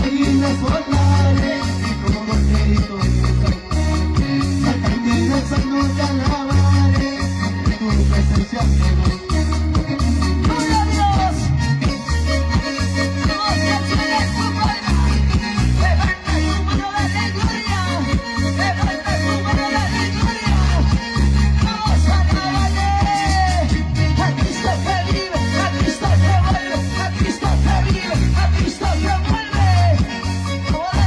colinas, por mares y como corderito también alzando te alabaré tu presencia me gusta. ¡Gloria a Dios! ¡Dios te tiene tu palma! ¡Levanta tu mano, dale gloria! ¡Levanta tu mano, dale gloria! ¡Vamos a alabarle! ¡A Cristo que vive! ¡A Cristo que vuelve! ¡A Cristo que vive! ¡A Cristo que vuelve! ¡Oh!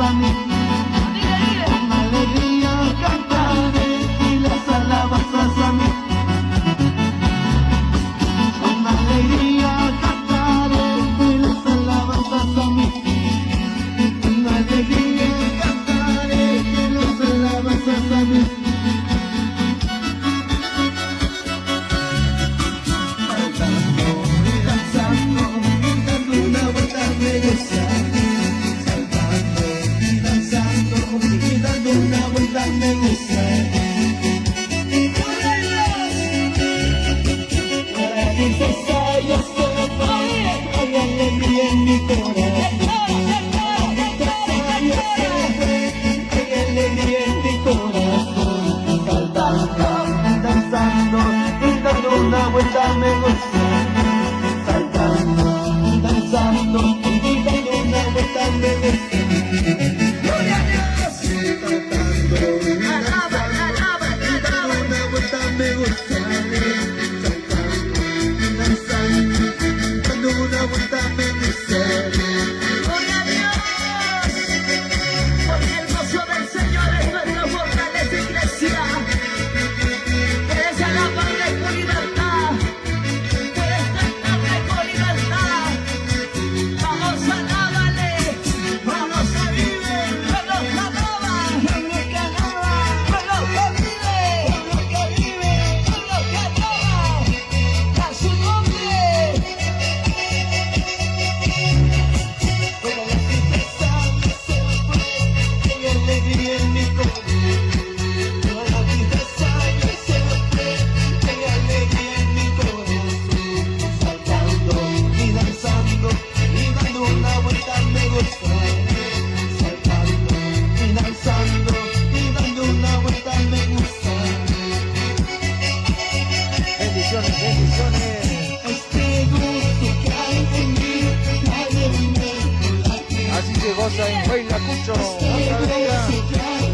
a mí. Dile, dile. Con alegría cantaré y las alabanzas a mí. Con alegría cantaré y las alabanzas a mí. Con alegría cantaré y las alabanzas a mí. Saltando y danzando, dando una vuelta me gusta. Saltando y danzando y dando una vuelta me gusta. Para princesa yo soy, hay alegría en mi corazón. Hay alegría en mi corazón. Saltando y danzando y dando una vuelta me gusta. Saltando y danzando y dando una vuelta me gusta. Gloria a Dios. Saltando y Alaba, alaba, alaba. una vuelta me gusta. Saltando y danzando, dando una vuelta me gusta. Gloria a Dios. Porque el gozo del Señor es nuestra fortaleza, iglesia. Puedes alabarle con libertad. Puedes cantarle con libertad. Vamos, alábale. Vamos a vivir. Pueblo que alaba. Pueblo que alaba. Pueblo que vive. Pueblo que vive. Pueblo que adora. A su nombre. Como la tristeza se fue, hay alegría en mi corazón. Como la tristeza se fue, hay alegría en mi corazón. Saltando y danzando y dando una vuelta me gusta. Saltando y danzando y dando una vuelta me gusta. Bendiciones, bendiciones. Este gusto que hay en mí, nadie me lo da. Así se goza en Huaylacucho. Este ¡Otra alegría! gusto que hay